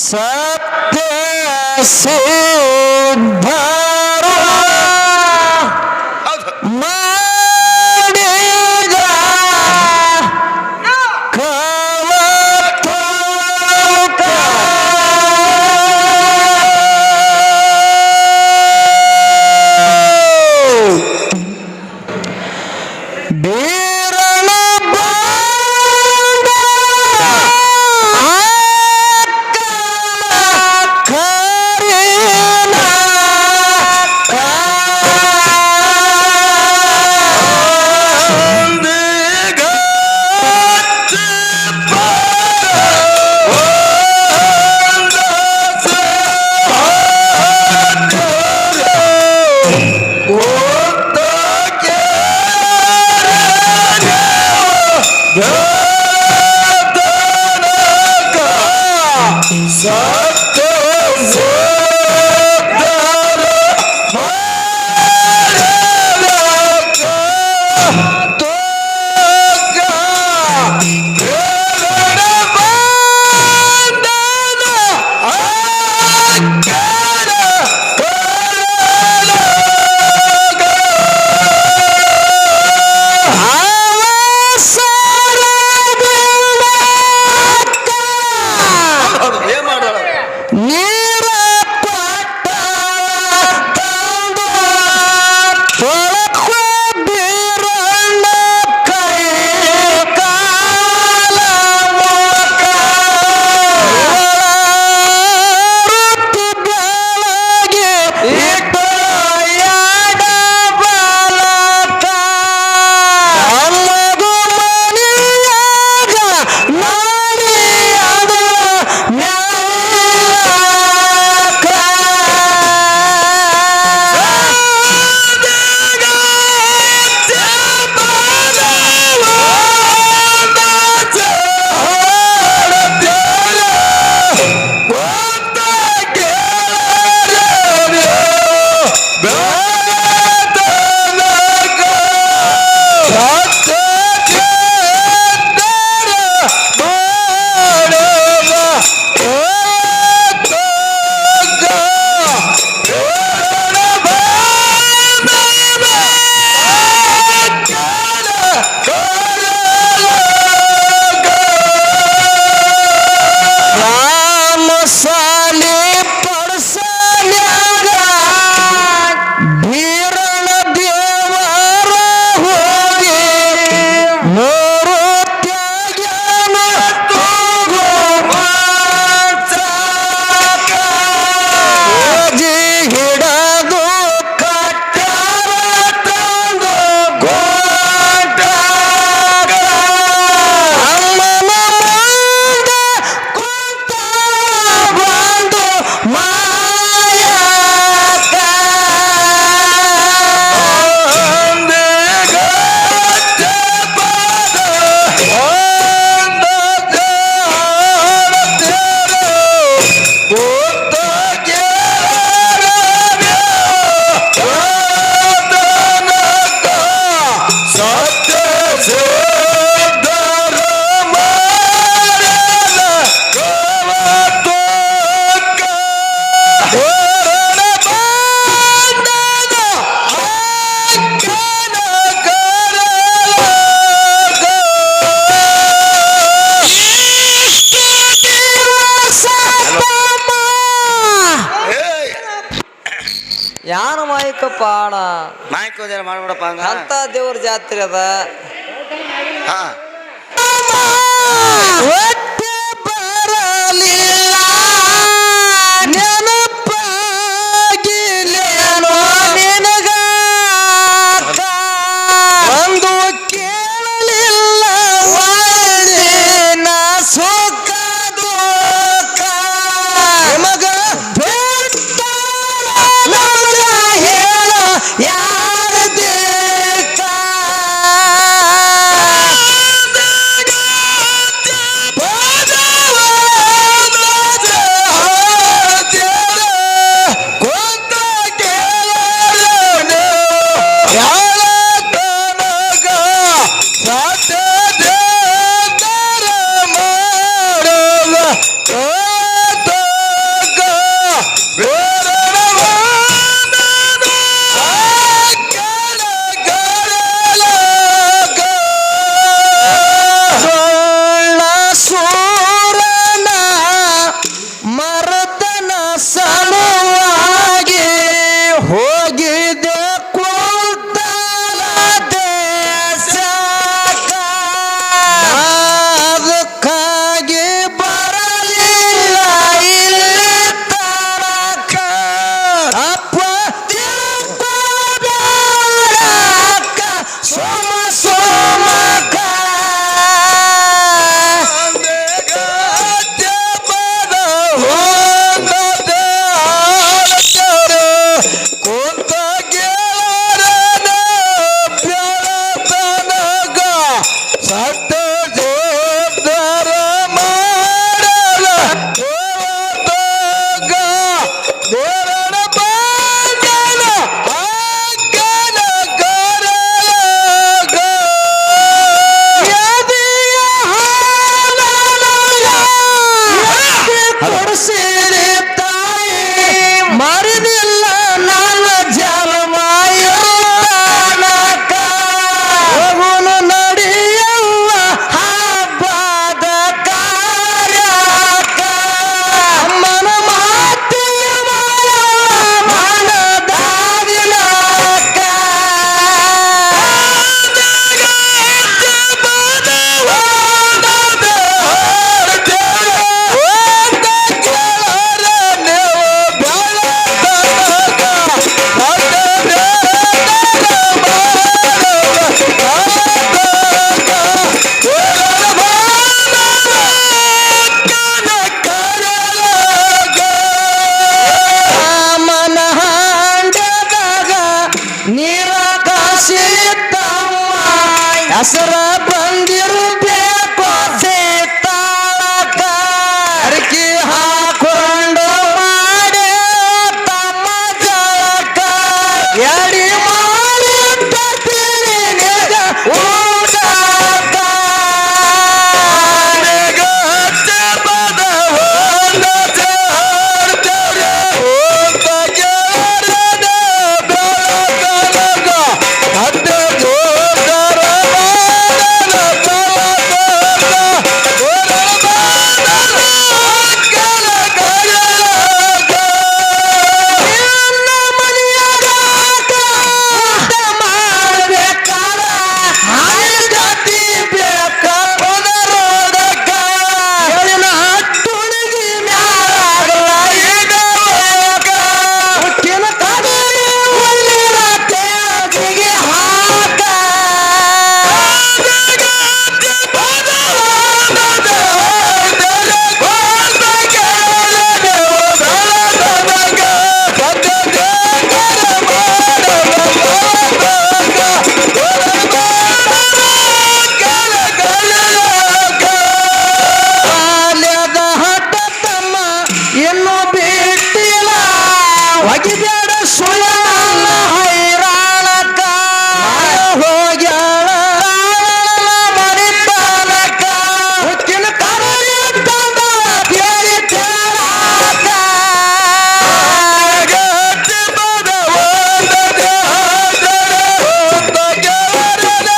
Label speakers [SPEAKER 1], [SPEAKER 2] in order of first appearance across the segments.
[SPEAKER 1] ಸತ್ಯ ಸಿದ್ಧ ಮಾಡಿದ ಕವತೋಕ ಬೀರಣ
[SPEAKER 2] ಯಾನ ಮಾಯಿಕ ಪಾಣ
[SPEAKER 1] ಮಾಯಿಕ ಮಾಡ್ಬಿಡಪ್ಪ
[SPEAKER 2] ಅಂತ ದೇವ್ರ ಜಾತ್ರೆ ಅದ
[SPEAKER 1] ಬರಲಿಲ್ಲ ನೆನಪಾಗಿಲ್ಲೇನೋ ನಿನಗ ಒಂದು ಕೇಳಲಿಲ್ಲ ವಾದಿನ ಸುಖ ದುಃಖ ಮಗ ಹೇಳ ಯಾರ ದೇಕ ಹೆಸರ ಬಂದಿರಬೇಕು ಸೀತಾಳಕ ಅರಕಿ ಹಾಕೊಂಡು ಮಾಡಿ ತಮ್ಮ ಜಳಕ ಎಡಿ ಮಾಡಿ ತರ್ತೀನಿ ನಿನಗ ಊಟಕ್ಕ. ನಿನಗ ಹಚ್ಚ ಪದ ಹೊಂದ ಜಾಡ್ತಾರೆ ಹೋದ ಗೆಳರನ ಬೆಳಕನಗ ಅಡ್ಡ ಜೋತರ ಮಾಡನ ತಳಕಗ ಗೋರಳ ಮಾಡನ ಅಕ್ಕನ ಗಯಲಗ. ನಿನ್ನ ಮನೆಯಾಗ ಊಟ ಮಾಡ್ಬೇಕಾರ ಹಾಯಿ ಜಾತಿ ಬೇಕ ಪದರೋದಕ್ಕ ಹೇಳಿನ ಹಟ್ಟುಣಿಗಿ ಮ್ಯಾಲ ಈಗ ಹೋಗ ಹುಟ್ಟಿನ ಕದರಿ ಒಳ್ಳಿರ ತೇಜಿಗೆ ಹಾಕ. ಬಾಲ್ಯದ ಹಠ ತಮ್ಮ ಇನ್ನೂ ಬಿಟ್ಟಿಲ್ಲ ಒಗಿಬ್ಯಾಡ ಸುಳ್ಳ ಹೈರಾಣಕ್ಕ ಹೋಗ್ಯಾಳ ಮರಿತಾನಕ್ಕ ಹುಟ್ಟಿನ ಕರಳಿ ತಂದ ಬೇರೆ ತೇಳಾಕ. ಗಟ್ಟಿಬದ ಒಂದ ದೇಹದರ ಹೊತ್ತ ಗೆಳರನ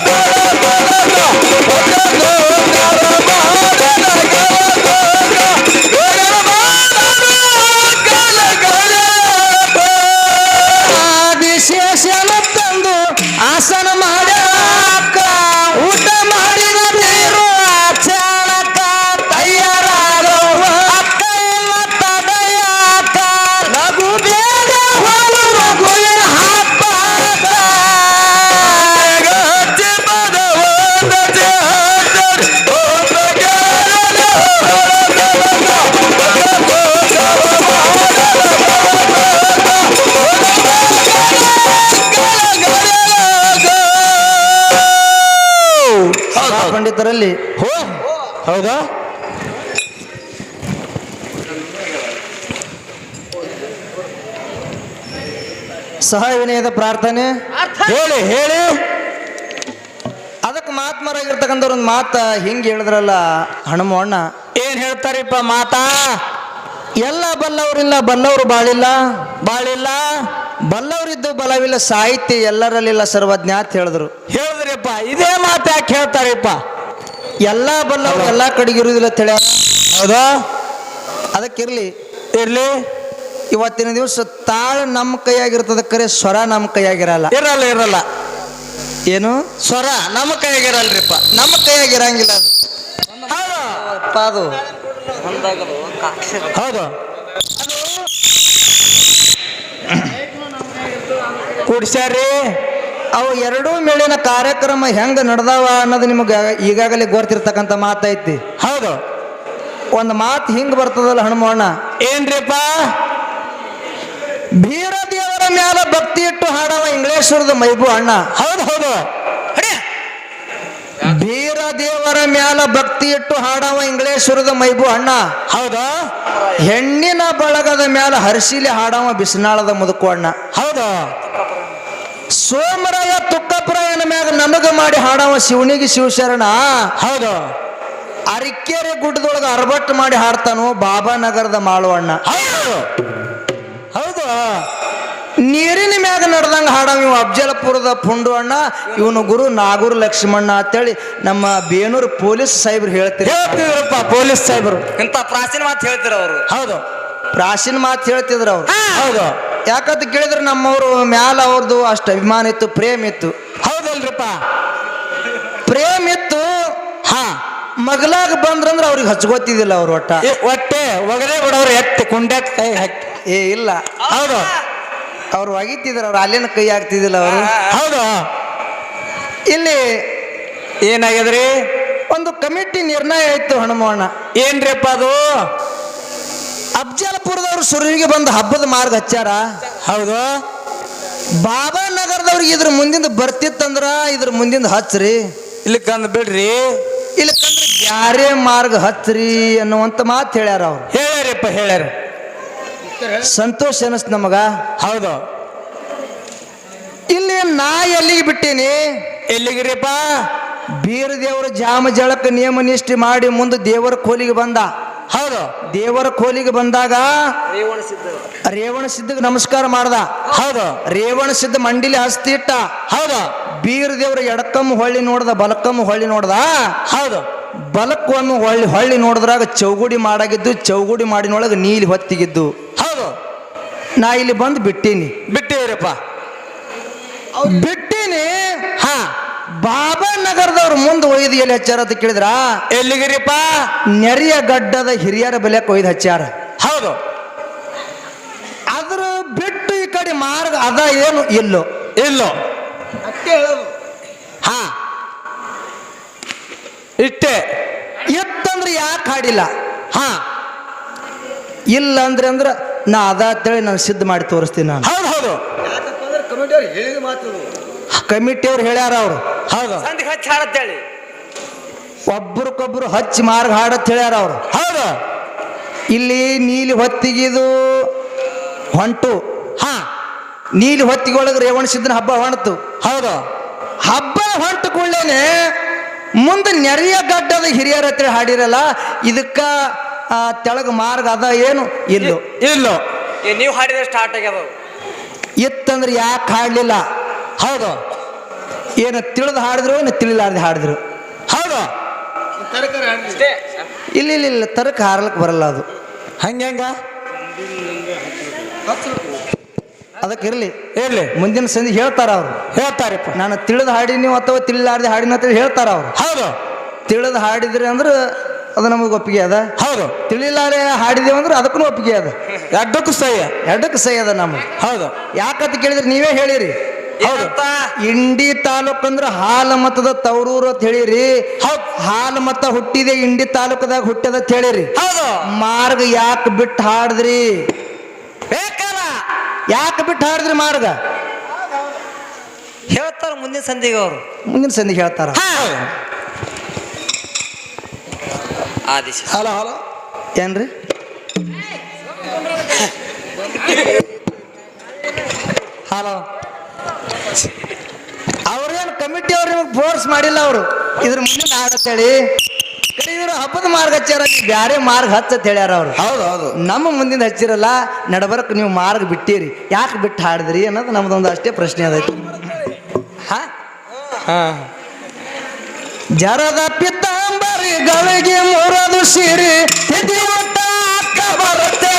[SPEAKER 1] ಬೆಳಕನಗ ಒಡ್ಡ ಜೋತರ ಮಾಡನ ಗೆಳಕಗ ಗೋರಳ ಮಾಡನ ಅಕ್ಕನ ಗಯಲಗ. ಆದಿಶೇಷನ ತಂದು ಆಸನ ಮಾಡ್ಯಾಕ ಊಟ ಮಾಡಿದ ನೀರು ಆಚಾಳಕ ತಯಾರಾಗವ ಅಕ್ಕ ಇಲ್ಲ ತಡೆಯಾಕ ಲಘು ಬೇಗ ಹೊಲು ರಘುವಿನ ಹಬ್ಬಕ್ಕ. ಹಚ್ಚಿ ಪದ ಒಂದ ದೇಹದರ ಹೊತ್ತ ಗೆಳರನ ಬೆಳಕನಗ ಒಡ್ಡ ಜೋತರ ಪಂಡಿತರಲ್ಲಿ ಹೌದಾ ಸಹಾಯ ವಿನಯದ ಪ್ರಾರ್ಥನೆ ಹೇಳಿ ಹೇಳಿ. ಅದಕ್ಕೆ ಮಹಾತ್ಮರಾಗಿರ್ತಕ್ಕಂಥವ್ರು ಒಂದು ಮಾತ ಹಿಂಗೆ ಹೇಳಿದ್ರಲ್ಲ ಹನುಮಣ್ಣ.
[SPEAKER 3] ಏನ್ ಹೇಳ್ತಾರಿಪ್ಪ ಮಾತಾ?
[SPEAKER 1] ಎಲ್ಲ ಬಲ್ಲವರಿಲ್ಲ ಬಲ್ಲವರು ಬಾಳಿಲ್ಲ
[SPEAKER 3] ಬಾಳಿಲ್ಲ
[SPEAKER 1] ಬಲ್ಲವರಿದ್ದು ಬಲವಿಲ್ಲ ಸಾಹಿತ್ಯ ಎಲ್ಲರಲ್ಲಿಲ್ಲ ಸರ್ವಜ್ಞ ಅಂತ ಹೇಳಿದ್ರು.
[SPEAKER 3] ಹೇಳಿದ್ರಿಪ್ಪ, ಇದೇ ಮಾತು ಯಾಕೆ ಹೇಳ್ತಾರಿಪ್ಪ?
[SPEAKER 1] ಎಲ್ಲ ಬಲ್ಲವರು ಎಲ್ಲ ಕಡೆಗಿರುವುದಿಲ್ಲ ತಿಳಿಯಾರ.
[SPEAKER 3] ಹೌದಾ?
[SPEAKER 1] ಅದಕ್ಕಿರ್ಲಿ
[SPEAKER 3] ಇರ್ಲಿ.
[SPEAKER 1] ಇವತ್ತಿನ ದಿವಸ ತಾಳ ನಮ್ಮ ಕೈಯಾಗಿರ್ತದ, ಕರೆ ಸ್ವರ ನಮ್ಮ ಕೈಯಾಗಿರಲ್ಲ.
[SPEAKER 3] ಇರಲ್ಲ ಇರಲ್ಲ.
[SPEAKER 1] ಏನು
[SPEAKER 3] ಸ್ವರ ನಮ್ಮ ಕೈಯಾಗಿರಲ್ರಿಪ್ಪ.
[SPEAKER 1] ನಮ್ಮ ಕೈಯಾಗಿರಂಗಿಲ್ಲ ಅದು. ಅದು
[SPEAKER 3] ಹೌದು. ಕುಡ್ಸ್ಯಾರಿ.
[SPEAKER 1] ಅವು ಎರಡೂ ಮೇಲಿನ ಕಾರ್ಯಕ್ರಮ ಹೆಂಗ ನಡೆದಾವ ಅನ್ನೋದು ನಿಮಗೆ ಈಗಾಗಲೇ ಗೊತ್ತಿರ್ತಕ್ಕಂಥ ಮಾತೈತಿ.
[SPEAKER 3] ಹೌದು.
[SPEAKER 1] ಒಂದು ಮಾತು ಹಿಂಗ ಬರ್ತದಲ್ಲ ಹನುಮಣ್ಣ.
[SPEAKER 3] ಏನ್ರಿಪ್ಪ?
[SPEAKER 1] ಬೀರ ದೇವರ ಮ್ಯಾಲ ಭಕ್ತಿ ಇಟ್ಟು ಹಾಡವ ಇಂಗ್ಲೇಶ್ವರದ ಮೈಬು ಅಣ್ಣ.
[SPEAKER 3] ಹೌದು ಹೌದು.
[SPEAKER 1] ಬೀರ ದೇವರ ಮ್ಯಾಲ ಭಕ್ತಿ ಇಟ್ಟು ಹಾಡವ ಇಂಗ್ಲೇಶ್ವರದ ಮೈಬು ಅಣ್ಣ.
[SPEAKER 3] ಹೌದು.
[SPEAKER 1] ಹೆಣ್ಣಿನ ಬಳಗದ ಮ್ಯಾಲ ಹರ್ಷಿಲಿ ಹಾಡವ ಬಿಸ್ನಾಳದ ಮುದುಕು ಅಣ್ಣ.
[SPEAKER 3] ಹೌದು.
[SPEAKER 1] ಸೋಮರಾಯ ತುಕ್ಕಪ್ರಾಯನ ಮ್ಯಾಗ ನನಗ ಮಾಡಿ ಹಾಡವ ಶಿವನಿಗೆ ಶಿವಶರಣ.
[SPEAKER 3] ಹೌದು.
[SPEAKER 1] ಅರಿಕೆರೆ ಗುಡ್ಡದೊಳಗ ಅರಬಟ್ಟು ಮಾಡಿ ಹಾಡ್ತಾನು ಬಾಬಾನಗರದ ಮಾಳುವಣ್ಣ.
[SPEAKER 3] ಹೌದು ಹೌದು.
[SPEAKER 1] ನೀರಿನ ಮ್ಯಾಗ ನಡೆದಂಗ ಹಾಡವ ಇವ ಅಫ್ಜಲಪುರದ ಪುಂಡು ಅಣ್ಣ. ಇವನು ಗುರು ನಾಗೂರು ಲಕ್ಷ್ಮಣ್ಣ ಅಂತೇಳಿ ನಮ್ಮ ಬೇನೂರು ಪೊಲೀಸ್ ಸಾಹೇಬ್ರು
[SPEAKER 3] ಹೇಳ್ತಿದ್ರಪ್ಪ. ಪೊಲೀಸ್ ಸಾಹೇಬರು
[SPEAKER 2] ಇಂಥ ಪ್ರಾಚೀನ ಮಾತು ಹೇಳ್ತೀರ ಅವರು.
[SPEAKER 3] ಹೌದು.
[SPEAKER 1] ಪ್ರಾಚೀನ ಮಾತು ಹೇಳ್ತಿದ್ರು ಅವ್ರು.
[SPEAKER 3] ಹೌದು.
[SPEAKER 1] ಯಾಕಂತ ಕೇಳಿದ್ರೆ ನಮ್ಮವರು ಮ್ಯಾಲ ಅವ್ರದ್ದು ಅಷ್ಟು ಅಭಿಮಾನ ಇತ್ತು, ಪ್ರೇಮ್ ಇತ್ತು.
[SPEAKER 3] ಹೌದಲ್ರಿಪ್ಪ?
[SPEAKER 1] ಪ್ರೇಮ್ ಇತ್ತು.
[SPEAKER 3] ಹಾ,
[SPEAKER 1] ಮಗಲಾಗ ಬಂದ್ರಂದ್ರೆ ಅವ್ರಿಗೆ ಹಚ್ಕೋತಿದ್ದಿಲ್ಲ ಅವ್ರು ಒಟ್ಟ.
[SPEAKER 3] ಒಟ್ಟೆ ಒಗದೇ ಬಿಡೋರು ಎತ್ತಿ ಕುಂಡ್ಯಾಕ ಕೈ ಹಾಕಿ.
[SPEAKER 1] ಇಲ್ಲ.
[SPEAKER 3] ಹೌದು.
[SPEAKER 1] ಅವ್ರು ಒಗಿತಿದ್ರು, ಅವ್ರು ಅಲ್ಲಿನ ಕೈ ಹಾಕ್ತಿದ್ದಿಲ್ಲ ಅವರು.
[SPEAKER 3] ಹೌದು.
[SPEAKER 1] ಇಲ್ಲಿ
[SPEAKER 3] ಏನಾಗ್ಯದ್ರಿ?
[SPEAKER 1] ಒಂದು ಕಮಿಟಿ ನಿರ್ಣಯ ಆಯ್ತು ಹನುಮಣ್ಣ.
[SPEAKER 3] ಏನ್ರಿಪ್ಪ ಅದು?
[SPEAKER 1] ಅಫ್ಜಲಪುರದವ್ರು ಸುರುವಿಗೆ ಬಂದು ಹಬ್ಬದ ಮಾರ್ಗ ಹಚ್ಚಾರ.
[SPEAKER 3] ಹೌದು.
[SPEAKER 1] ಬಾಬಾ ನಗರದವ್ರಿಗೆ ಇದ್ರ ಮುಂದಿಂದ ಬರ್ತಿತ್ತಂದ್ರ ಇದ್ರ ಮುಂದಿಂದ ಹಚ್ಚ್ರಿ,
[SPEAKER 3] ಇಲ್ಲಿ ಕಂದ್ ಬಿಡ್ರಿ.
[SPEAKER 1] ಇಲ್ಲ ಕಂದ್ರೆ ಬ್ಯಾರೆ ಮಾರ್ಗ ಹಚ್ಚ್ರಿ ಅನ್ನುವಂತ ಮಾತು ಹೇಳ್ಯಾರ ಅವ್ರು.
[SPEAKER 3] ಹೇಳ್ಯಾರಪ್ಪ ಹೇಳ್ಯಾರ.
[SPEAKER 1] ಸಂತೋಷ ಅನಿಸ್ತು ನಮಗ.
[SPEAKER 3] ಹೌದು.
[SPEAKER 1] ಇಲ್ಲಿ ನಾ ಎಲ್ಲಿಗೆ ಬಿಟ್ಟೀನಿ?
[SPEAKER 3] ಎಲ್ಲಿಗಿರಿಪ್ಪ?
[SPEAKER 1] ಬೀರ ದೇವರು ಜಾಮ ಜಳಕ ನಿಯಮ ನಿಷ್ಠೆ ಮಾಡಿ ಮುಂದೆ ದೇವರ ಕೋಲಿಗೆ ಬಂದ.
[SPEAKER 3] ಹೌದು.
[SPEAKER 1] ದೇವರ ಕೋಲಿಗೆ ಬಂದಾಗ ರೇವಣ ಸಿದ್ಧಗೆ ನಮಸ್ಕಾರ ಮಾಡ್ದ.
[SPEAKER 3] ಹೌದು.
[SPEAKER 1] ರೇವಣ ಸಿದ್ಧ ಮಂಡಿಲಿ ಹಸ್ತಿ ಇಟ್ಟ.
[SPEAKER 3] ಹೌದು.
[SPEAKER 1] ಬೀರ ದೇವ್ರ ಎಡಕಮ್ಮ ಹೊಳ್ಳಿ ನೋಡ್ದ, ಬಲಕಮ್ಮ ಹೊಳ್ಳಿ ನೋಡ್ದ.
[SPEAKER 3] ಹೌದು.
[SPEAKER 1] ಬಲಕ್ಕೊಮ್ಮೆ ಹೊಳ್ಳಿ ನೋಡಿದ್ರಾಗ ಚೌಗುಡಿ ಮಾಡಾಗಿದ್ದು, ಚೌಗುಡಿ ಮಾಡಿನೊಳಗೆ ನೀಲಿ ಹೊತ್ತಿಗಿದ್ದು.
[SPEAKER 3] ಹೌದು.
[SPEAKER 1] ನಾ ಇಲ್ಲಿ ಬಂದು ಬಿಟ್ಟೀನಿ.
[SPEAKER 3] ಬಿಟ್ಟಿರಪ್ಪ.
[SPEAKER 1] ಬಿಟ್ಟೀನಿ.
[SPEAKER 3] ಹಾ.
[SPEAKER 1] ಬಾಬಾ ನಗರದವ್ರು ಮುಂದೆ ಒಯ್ದು ಎಲ್ಲಿ ಹಚ್ಚಾರ ಅಂತ ಕೇಳಿದ್ರ,
[SPEAKER 3] ಎಲ್ಲಿಗಿರಿಪ್ಪ?
[SPEAKER 1] ನೆರಿಯ ಗಡ್ಡದ ಹಿರಿಯರ ಬೆಲೆಕ್ಕೆ ಒಯ್ದು ಹಚ್ಚಾರ.
[SPEAKER 3] ಹೌದು.
[SPEAKER 1] ಅದ್ರ ಬಿಟ್ಟು ಈ ಕಡೆ ಮಾರ್ಗ ಅದ ಏನು ಇಲ್ಲೋ?
[SPEAKER 3] ಇಲ್ಲೋ. ಹಾ. ಇಟ್ಟೆ.
[SPEAKER 1] ಇತ್ತಂದ್ರೆ ಯಾಕೆ ಹಾಡಿಲ್ಲ?
[SPEAKER 3] ಹಾ.
[SPEAKER 1] ಇಲ್ಲ ಅಂದ್ರೆ ನಾ ಅದ ಅಂತೇಳಿ ನಾನು ಸಿದ್ಧ ಮಾಡಿ ತೋರಿಸ್ತೀನಿ. ನಾನು
[SPEAKER 3] ಹೌದು. ಹೌದು.
[SPEAKER 1] ಕಮಿಟಿಯವ್ರು ಹೇಳ್ಯಾರ. ಅವರು
[SPEAKER 3] ಹೌದು.
[SPEAKER 2] ಸಂಧಿ ಹಚ್ಚಿ ಹಾಡತ್ತೇಳಿ
[SPEAKER 1] ಒಬ್ರಕೊಬ್ರು ಹಚ್ಚಿ ಮಾರ್ಗ ಹಾಡತ್ ಹೇಳ್ಯಾರ. ಅವರು
[SPEAKER 3] ಹೌದು.
[SPEAKER 1] ಇಲ್ಲಿ ನೀಲಿ ಹೊತ್ತಿಗಿದು ಹೊಂಟು.
[SPEAKER 3] ಹಾ.
[SPEAKER 1] ನೀಲಿ ಹೊತ್ತಿಗೆ ಒಳಗೆ ರೇವಣ ಸಿದ್ಧನ ಹಬ್ಬ ಹೊಂಟು.
[SPEAKER 3] ಹೌದು.
[SPEAKER 1] ಹಬ್ಬ ಹೊಂಟು ಕೂಡಲೇನೆ ಮುಂದೆ ನೆರೆಯ ಗಡ್ಡದ ಹಿರಿಯರ ಹತ್ರ ಹಾಡಿರಲ್ಲ, ಇದಕ್ಕ ತೆಳಗ ಮಾರ್ಗ ಅದ ಏನು ಇಲ್ಲೋ?
[SPEAKER 3] ಇಲ್ಲೋ.
[SPEAKER 2] ನೀವು ಹಾಡಿದ್ರೆ ಸ್ಟಾರ್ಟ್ ಆಗ್ಯದ.
[SPEAKER 1] ಇತ್ತಂದ್ರೆ ಯಾಕೆ ಹಾಡ್ಲಿಲ್ಲ?
[SPEAKER 3] ಹೌದು.
[SPEAKER 1] ಏನು ತಿಳಿದು ಹಾಡಿದ್ರು, ಏನು ತಿಳಿಲಾರ್ದು ಹಾಡಿದ್ರು.
[SPEAKER 3] ಹೌದು.
[SPEAKER 1] ಇಲ್ಲ ಇಲ್ಲ ಇಲ್ಲ, ತರಕ ಹಾರ್ಲಕ್ಕೆ ಬರಲ್ಲ ಅದು.
[SPEAKER 3] ಹಂಗ
[SPEAKER 1] ಅದಕ್ಕೆ ಇರಲಿ,
[SPEAKER 3] ಇರ್ಲಿ.
[SPEAKER 1] ಮುಂದಿನ ಸಂಧಿ ಹೇಳ್ತಾರ ಅವರು.
[SPEAKER 3] ಹೇಳ್ತಾರಪ್ಪ.
[SPEAKER 1] ನಾನು ತಿಳಿದು ಹಾಡಿನಿ ಅಥವಾ ತಿಳಿಲಾರ್ದೆ ಹಾಡಿನ ಅಂತೇಳಿ ಹೇಳ್ತಾರ ಅವರು.
[SPEAKER 3] ಹೌದು.
[SPEAKER 1] ತಿಳಿದು ಹಾಡಿದ್ರಿ ಅಂದ್ರೆ ಅದು ನಮಗೆ ಒಪ್ಪಿಗೆ ಅದ.
[SPEAKER 3] ಹೌದು.
[SPEAKER 1] ತಿಳಿಲಾರೆ ಹಾಡಿದೇವು ಅಂದ್ರೆ ಅದಕ್ಕೂ ಒಪ್ಪಿಗೆ ಅದ.
[SPEAKER 3] ಎರಡಕ್ಕೂ ಸಹ್ಯ.
[SPEAKER 1] ಎರಡಕ್ಕೆ ಸಹಿ ಅದ ನಮಗೆ.
[SPEAKER 3] ಹೌದು.
[SPEAKER 1] ಯಾಕಂತ ಕೇಳಿದ್ರೆ ನೀವೇ ಹೇಳಿರಿ.
[SPEAKER 3] ಹೌದು.
[SPEAKER 1] ಇಂಡಿ ತಾಲೂಕು ಅಂದ್ರೆ ಹಾಲು ಮತದ ತವರೂರು ಅಂತ ಹೇಳಿರಿ.
[SPEAKER 3] ಹೌದು.
[SPEAKER 1] ಹಾಲು ಮತ ಹುಟ್ಟಿದೆ ಇಂಡಿ ತಾಲೂಕದಾಗ ಹುಟ್ಟದ ಅಂತ ಹೇಳಿರಿ.
[SPEAKER 3] ಹೌದು.
[SPEAKER 1] ಮಾರ್ಗ ಯಾಕೆ ಬಿಟ್ಟು ಹಾಡಿದ್ರಿ?
[SPEAKER 3] ಬೇಕಲ್ಲ.
[SPEAKER 1] ಯಾಕೆ ಬಿಟ್ಟು ಹಾಡಿದ್ರಿ ಮಾರ್ಗ?
[SPEAKER 2] ಹೇಳ್ತಾರ ಮುಂದಿನ ಸಂಧಿಗೆ ಅವರು.
[SPEAKER 1] ಮುಂದಿನ ಸಂಧಿಗೆ ಹೇಳ್ತಾರ.
[SPEAKER 2] ಆದೇಶ.
[SPEAKER 3] Hello hello.
[SPEAKER 1] ಏನ್ರಿ?
[SPEAKER 3] ಹಲೋ.
[SPEAKER 1] ಅವ್ರೇನು ಕಮಿಟಿ ಅವ್ರು ನಿಮಗೆ ಫೋರ್ಸ್ ಮಾಡಿಲ್ಲ. ಅವರು ಇದ್ರ ಮುಂದಿನ ಹಾಡತ್ತೇಳಿ ಇವರು ಹಬ್ಬದ ಮಾರ್ಗ ಹಚ್ಚಾರ, ಬ್ಯಾರೆ ಮಾರ್ಗ ಹಚ್ಚತ್ ಹೇಳ್ಯಾರ ಅವರು.
[SPEAKER 3] ಹೌದು. ಹೌದು.
[SPEAKER 1] ನಮ್ಮ ಮುಂದಿನ ಹಚ್ಚಿರಲ್ಲ, ನಡಬರಕ್ ನೀವು ಮಾರ್ಗ ಬಿಟ್ಟಿರಿ, ಯಾಕೆ ಬಿಟ್ಟು ಹಾಡಿದ್ರಿ ಅನ್ನೋದು ನಮ್ದೊಂದು ಅಷ್ಟೇ ಪ್ರಶ್ನೆ ಅದೈತಿ.
[SPEAKER 3] ಹಾ. ಹಾ.
[SPEAKER 1] ಜರದ ಪಿತಾಂಬರಿ ಗಳಿಗೆ ಮುರದು ಸಿರಿ ತಿಥಿ ಊಟ ಅಕ್ಕ ಬರುತ್ತೆ